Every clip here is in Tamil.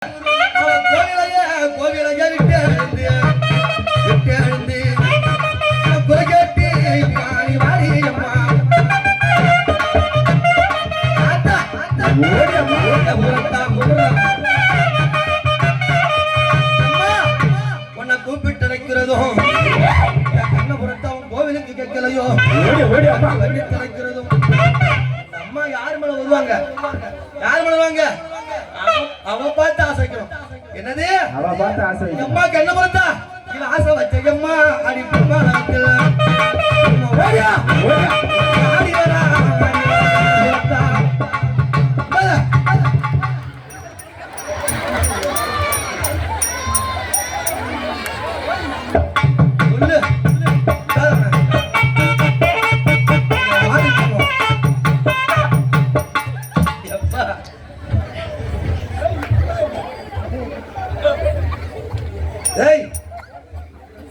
கோவிலையே விட்டு எழுந்து குறைகட்டி வாடி அம்மா உன்னை கூப்பிட்டு இருக்கிறதும் கண்ணபுரத்தவன் கோவிலுக்கு கேட்கலையோ கிடைக்கிறதும் அம்மா யார் மேல வருவாங்க யார் மேல வருவாங்க அவ பார்த்து ஆசைக்கணும் என்னது அவ பார்த்து ஆசை அம்மா கண்ணபுரத்தா இது ஆசை வச்ச அம்மா அடி பொம்மா ஓடியா ஆடி வரா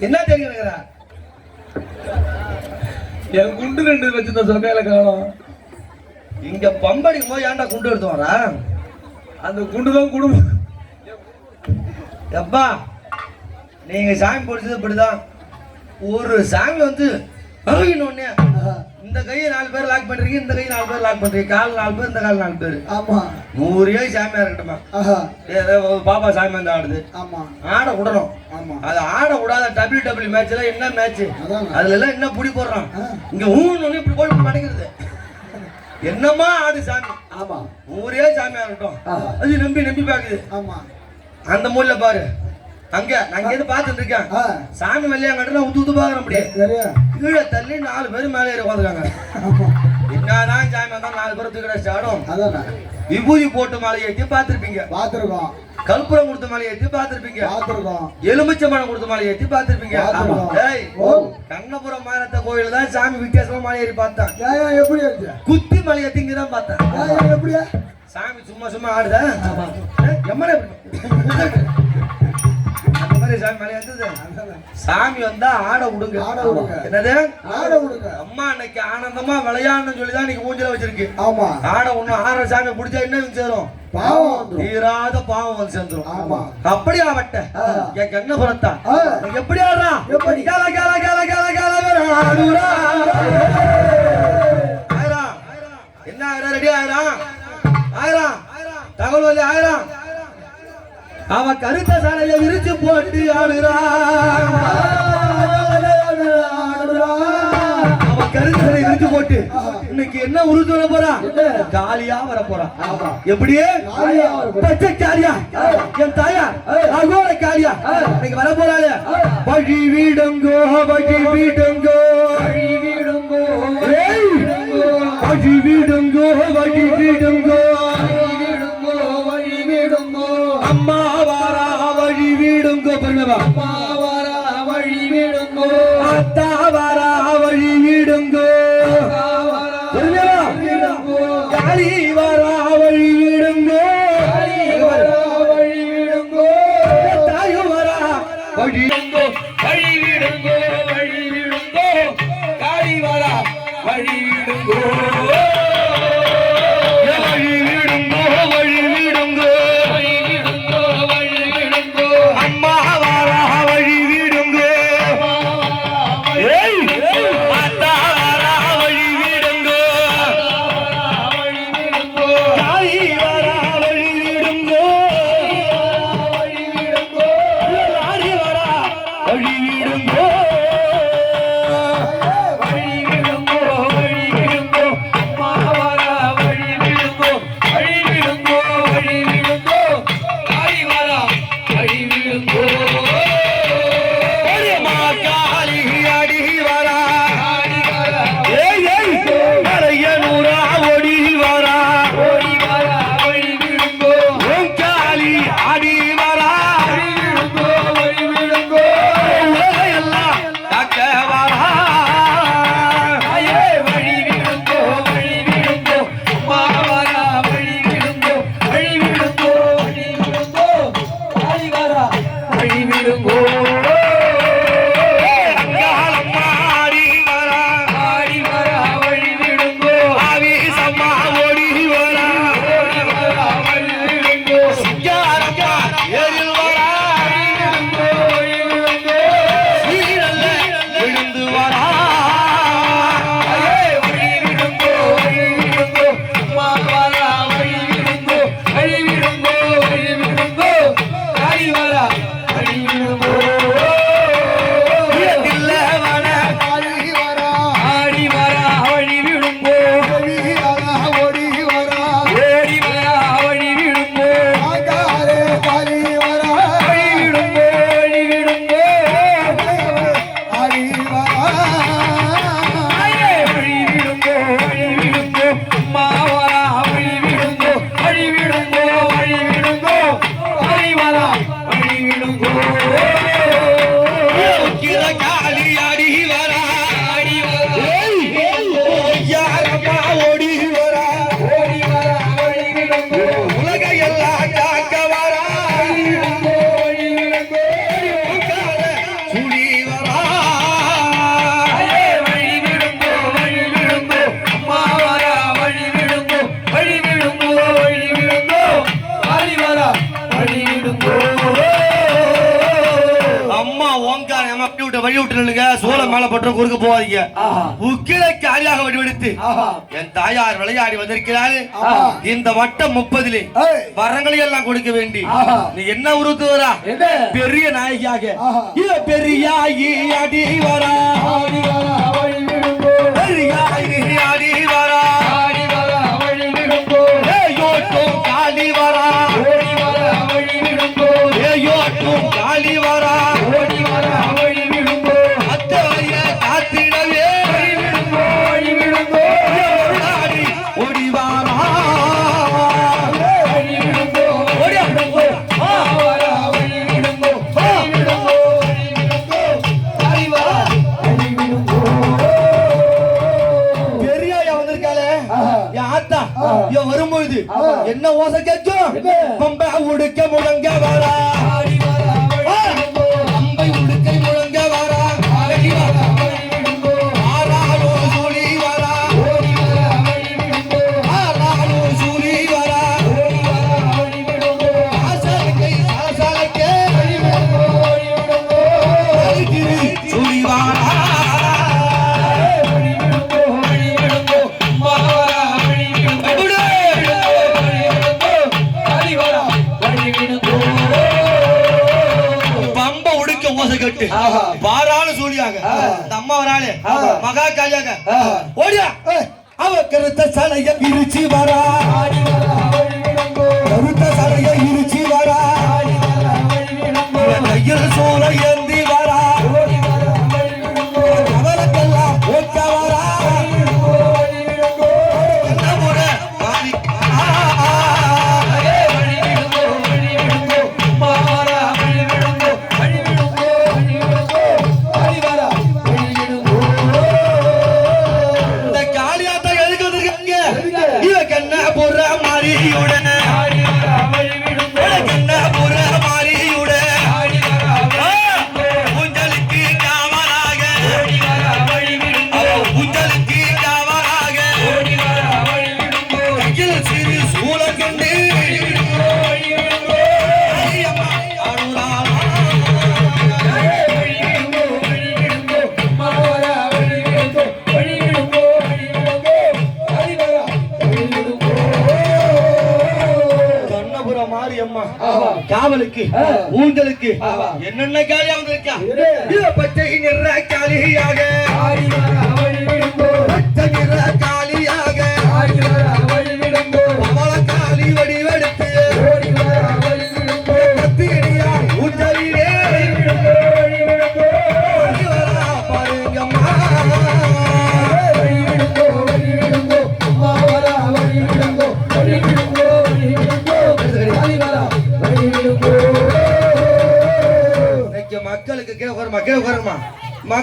என்ன தெரியுங்க என் குண்டு ரெண்டு வச்சிருந்த சொக்கையில காணும் இங்க பம்படிக்கும் போது ஏன்டா குண்டு எடுத்து வரா அந்த குண்டுதான் குடும்பம் எப்பா நீங்க சாமி பிடிச்சது இப்படிதான் ஒரு சாமி வந்து ஒன்னே இந்த கையை 4 பேர் லாக் பண்றீங்க இந்த கையை 4 பேர் லாக் பண்றீங்க கால் 4 பேர் இந்த கால் 4 பேர் ஆமா 100 சாமியா இருக்கட்டுமா பாப்பா சாமி வந்து ஆடுது ஆமா ஆட விடணும் ஆமா அது ஆட விடாத WWE மேட்ச்ல என்ன மேட்ச் அதுல எல்லாம் என்ன புடி போடுறான் இங்க ஊன்னு இப்படி போய் மாட்டேங்குது என்னமா ஆடு சாமி ஆமா 100 சாமியா இருக்கட்டும் அது நம்பி பாக்குது ஆமா அந்த மூலைல பாரு அங்க நான் எது பாத்துட்டு இருக்கேன் சாமி மல்லியா கட்டுனா ஊத்து பாக்குறேன் அப்படியே கீழே தள்ளி 4 பேர் மேலே ஏறி உட்காந்துருக்காங்க என்னதான் சாமி வந்தா 4 பேர் தூக்கிட ஆடும் அதான் விபூதி போட்டு மலை ஏற்றி பார்த்திருப்பீங்க பாத்துருக்கோம் கல்புரம் கொடுத்த மலை ஏற்றி பார்த்திருப்பீங்க பாத்துருக்கோம் எலுமிச்சம்பழம் கொடுத்த மலை ஏற்றி பார்த்திருப்பீங்க கண்ணபுரம் மாரத்த கோயில் தான் சாமி வித்தியாசமா மலை ஏறி பார்த்தேன் எப்படி குத்தி மலை ஏற்றி இங்கதான் பார்த்தேன் எப்படியா சாமி சும்மா ஆடுதா எம்மனே சாமி வந்தா ஆட விடுங்க என்னது ஆட விடுங்க அம்மா இன்னைக்கு ஆனந்தமா விளையாடணும்னு சொல்லிதான் இன்னைக்கு மூஞ்சில வச்சிருக்கு ஆமா ஆட ஒண்ணும் ஆற சாமி பிடிச்சா என்ன சேரும் பாவம் தீராத பாவம் வந்து சேர்ந்துரும் ஆமா அப்படி ஆவட்ட என் கண்ணபுரத்தா எப்படி ஆடுறா எப்படி கேள ஆயிரா என்ன ஆயிரா ரெடி ஆயிரா தகவல் ஆயிரா அவ கருத்த சாலைய விரிச்சு போட்டு ஆடுறா அவ கருத்த சாலைய விரிச்சு போட்டு இன்னைக்கு என்ன உருது வர போறா காலியா வர போறா எப்படியே பச்சை காரியா என் தாயா அகோர காரியா இன்னைக்கு வர போறாளே வழி வீடுங்கோ வழி வீடுங்கோ வழி வீடுங்கோ வழி வீடுங்கோ அம்மா வாரா வழி வீடுங்கோ பண்ணுவா அம்மா வாரா வழி வீடுங்கோ அத்தா வாரா வழி வீடுங்கோ காளி வாரா வழி வீடுங்கோ தாயு வாரா வழி வீடுங்கோ வழி வீடுங்கோ காளி வாரா வழி வீடுங்கோ Hey! வழி விட்டுருங்க. சோளம் மேல பற்ற குறுக்க போவாதீங்க. உக்கிரை காலியாக வடிவெடுத்து என் தாயார் விளையாடி வந்திருக்கிறாரு. இந்த வட்டம் 30 வரங்களை எல்லாம் கொடுக்க வேண்டி நீ என்ன உருத்து வரா? பெரிய நாயகியாக பெரியாயி அடி வரா, பெரியாயி அடி வரா, ஏயோட்டும் காளி வரா, ஏயோட்டும் காளி வரா, அத்தவைய காத்திடவே ஓடி வாரா. வரும்போது என்ன ஓசை கேட்கும்? பம்பை உடுக்க முழங்க வரா, பம்பை உடுக்கை முழங்க வரா, ஆறாலோ சூழி வரா, ஆறாலோ சூழி வரா, ஆசலைக்கை சாசலைக்கே சூழி வரா. பாராளு சூழியாக இந்த அம்மா வராளே மகா காளியாக ஓடியா அவ கருத்த சலைய இருச்சி வரா, கருத்த சலைய இருச்சி வரா, கையில் சோலை ஏந்தி வரா, அவளுக்கெல்லாம் போக்க வரா. காவலுக்கு ஊஞ்சலுக்கு என்னென்ன காலியா வந்திருக்கா? பச்சை நிற காலியாக, பச்சை நிற காலியாக, அவள காலி வடிவெடுத்து கத்திரியா ஊஞ்சலிலே பாருங்கம்மா. மக்களுக்கு கே உட்காருமா, கே உட்காருமா.